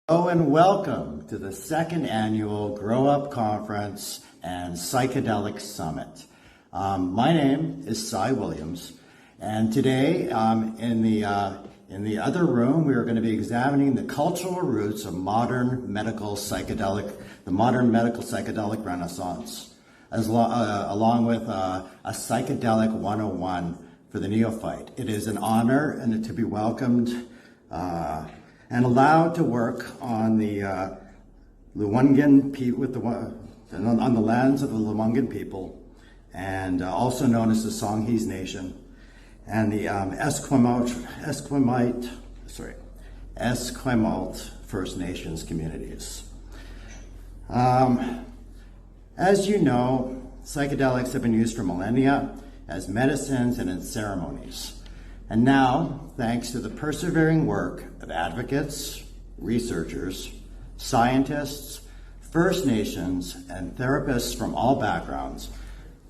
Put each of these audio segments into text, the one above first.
Hello and welcome to the second annual Growup Conference and Psychedelic Summit. My name is Cy Williams, and today in the other room we are going to be examining the cultural roots of the modern medical psychedelic renaissance, along with a psychedelic 101 for the neophyte. It is an honor and to be welcomed and allowed to work on the Luwungan on the lands of the Luwungan people, and also known as the Songhees Nation, and the Esquimalt First Nations communities. As you know, psychedelics have been used for millennia as medicines and in ceremonies. And now, thanks to the persevering work of advocates, researchers, scientists, First Nations, and therapists from all backgrounds,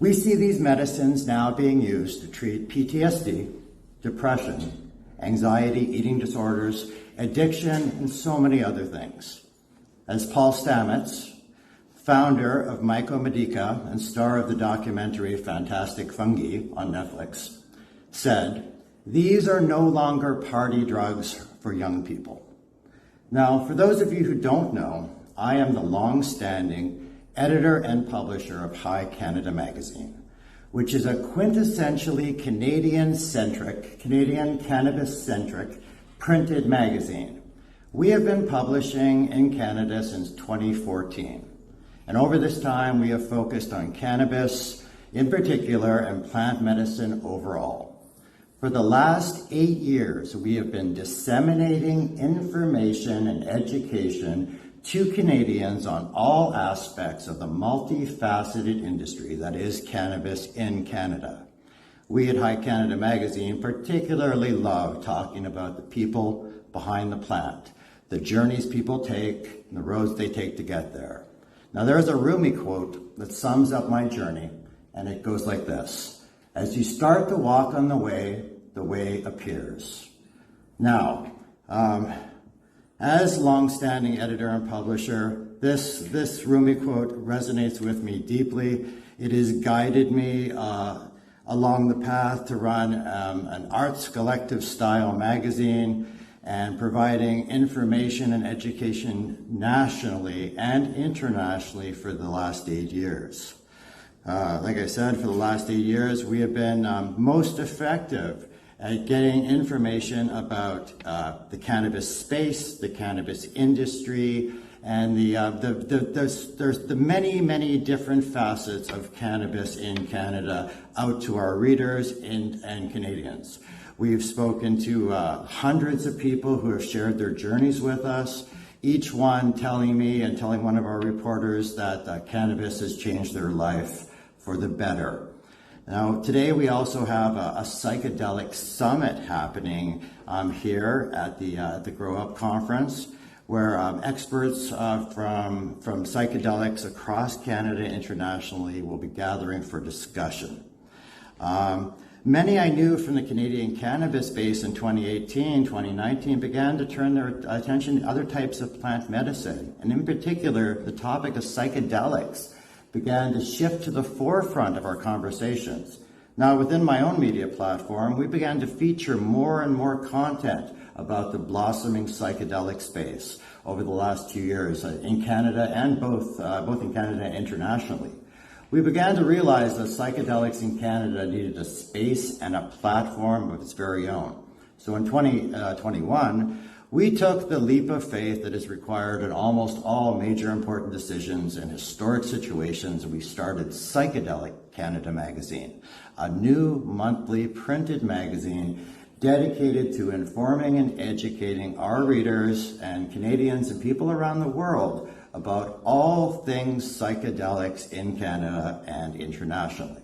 we see these medicines now being used to treat PTSD, depression, anxiety, eating disorders, addiction, and so many other things. As Paul Stamets, founder of Mycomedica and star of the documentary Fantastic Fungi on Netflix, said, "These are no longer party drugs for young people." Now, for those of you who don't know, I am the long-standing editor and publisher of High Canada magazine, which is a quintessentially Canadian cannabis-centric printed magazine. We have been publishing in Canada since 2014. And over this time, we have focused on cannabis in particular and plant medicine overall. For the last 8 years, we have been disseminating information and education to Canadians on all aspects of the multifaceted industry that is cannabis in Canada. We at High Canada Magazine particularly love talking about the people behind the plant, the journeys people take, and the roads they take to get there. Now, there's a Rumi quote that sums up my journey, and it goes like this: "As you start to walk on the way appears." Now, as long-standing editor and publisher, this Rumi quote resonates with me deeply. It has guided me along the path to run an arts collective style magazine and providing information and education nationally and internationally for the last 8 years. Like I said, for the last 8 years, we have been most effective at getting information about the cannabis space, the cannabis industry, and there's the many different facets of cannabis in Canada out to our readers and Canadians. We've spoken to hundreds of people who have shared their journeys with us, each one telling me and telling one of our reporters that cannabis has changed their life for the better. Now, today we also have a psychedelic summit happening here at the Growup Conference, where experts from psychedelics across Canada and internationally will be gathering for discussion. Many I knew from the Canadian cannabis space in 2018, 2019 began to turn their attention to other types of plant medicine, and in particular, the topic of psychedelics began to shift to the forefront of our conversations. Now, within my own media platform, we began to feature more and more content about the blossoming psychedelic space over the last 2 years in Canada and both in Canada and internationally. We began to realize that psychedelics in Canada needed a space and a platform of its very own. So in 2021, we took the leap of faith that is required in almost all major important decisions and historic situations, and we started Psychedelic Canada Magazine, a new monthly printed magazine dedicated to informing and educating our readers and Canadians and people around the world about all things psychedelics in Canada and internationally.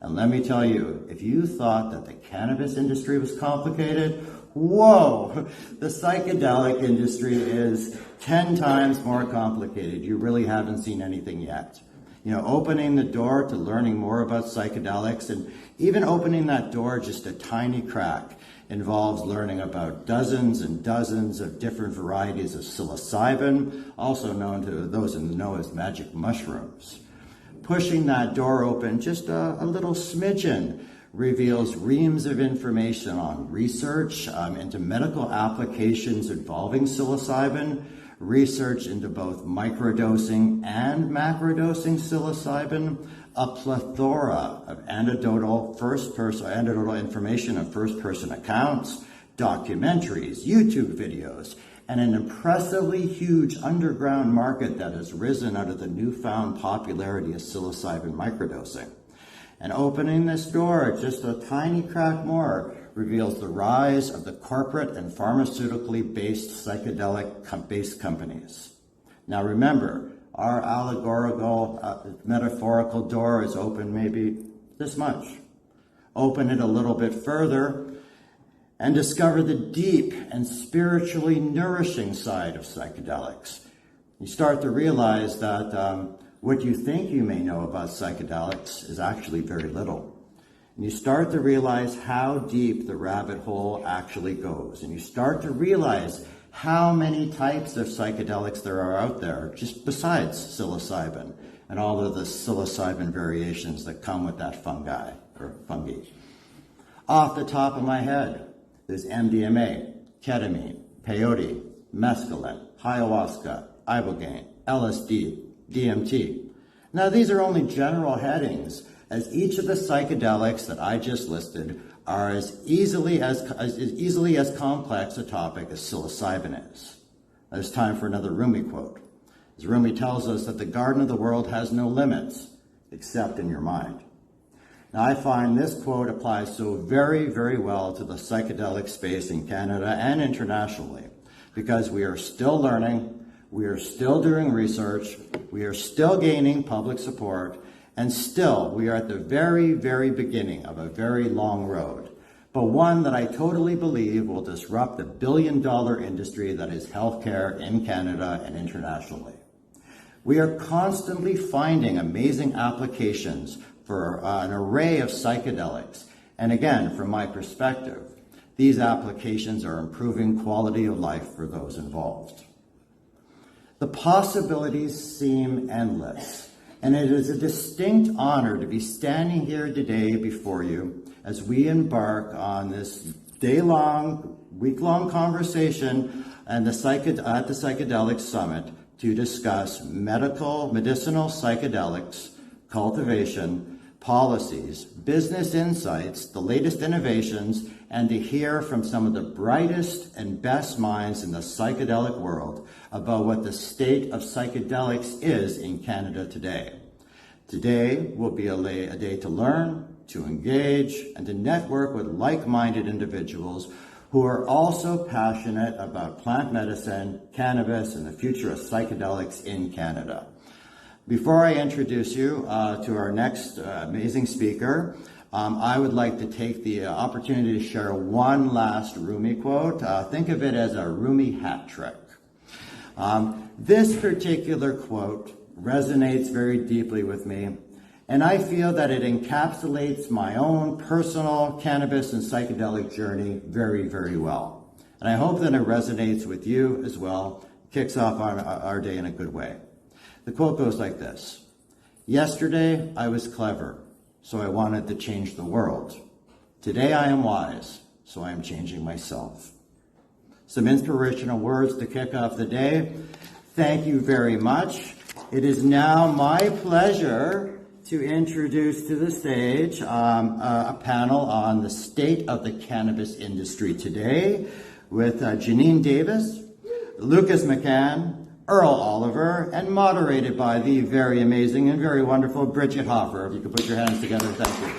And let me tell you, if you thought that the cannabis industry was complicated, whoa, the psychedelic industry is 10 times more complicated. You really haven't seen anything yet. You know, opening the door to learning more about psychedelics and even opening that door just a tiny crack involves learning about dozens and dozens of different varieties of psilocybin, also known to those in the know as magic mushrooms. Pushing that door open just a little smidgen reveals reams of information on research into medical applications involving psilocybin, research into both microdosing and macrodosing psilocybin, a plethora of anecdotal information of first-person accounts, documentaries, YouTube videos, and an impressively huge underground market that has risen out of the newfound popularity of psilocybin microdosing. And opening this door just a tiny crack more reveals the rise of the corporate and pharmaceutically based psychedelic-based companies. Now remember, our allegorical, metaphorical door is open maybe this much. Open it a little bit further and discover the deep and spiritually nourishing side of psychedelics. You start to realize that what you think you may know about psychedelics is actually very little. And you start to realize how deep the rabbit hole actually goes. And you start to realize how many types of psychedelics there are out there, just besides psilocybin and all of the psilocybin variations that come with that fungi. Off the top of my head, there's MDMA, ketamine, peyote, mescaline, ayahuasca, ibogaine, LSD, DMT. Now, these are only general headings, as each of the psychedelics that I just listed are as easily as complex a topic as psilocybin is. It's time for another Rumi quote. As Rumi tells us that the garden of the world has no limits, except in your mind. Now, I find this quote applies so very, very well to the psychedelic space in Canada and internationally, because we are still learning, we are still doing research, we are still gaining public support, and still we are at the very, very beginning of a very long road, but one that I totally believe will disrupt the billion-dollar industry that is healthcare in Canada and internationally. We are constantly finding amazing applications for an array of psychedelics, and again, from my perspective, these applications are improving quality of life for those involved. The possibilities seem endless, and it is a distinct honor to be standing here today before you as we embark on this day-long, week-long conversation at the Psychedelic Summit to discuss medicinal psychedelics, cultivation, policies, business insights, the latest innovations, and to hear from some of the brightest and best minds in the psychedelic world about what the state of psychedelics is in Canada today. Today will be a day to learn, to engage, and to network with like-minded individuals who are also passionate about plant medicine, cannabis, and the future of psychedelics in Canada. Before I introduce you to our next amazing speaker, I would like to take the opportunity to share one last Rumi quote. Think of it as a Rumi hat trick. This particular quote resonates very deeply with me, and I feel that it encapsulates my own personal cannabis and psychedelic journey very, very well. And I hope that it resonates with you as well, kicks off our day in a good way. The quote goes like this: "Yesterday I was clever, so I wanted to change the world. Today I am wise, so I am changing myself." Some inspirational words to kick off the day. Thank you very much. It is now my pleasure to introduce to the stage a panel on the state of the cannabis industry today with Janine Davis, Lucas McCann, Earl Oliver, and moderated by the very amazing and very wonderful Bridget Hoffer. If you could put your hands together, thank you.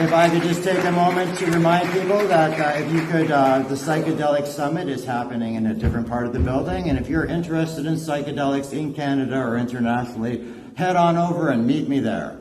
If I could just take a moment to remind people that if you could, the Psychedelic Summit is happening in a different part of the building, and if you're interested in psychedelics in Canada or internationally, head on over and meet me there.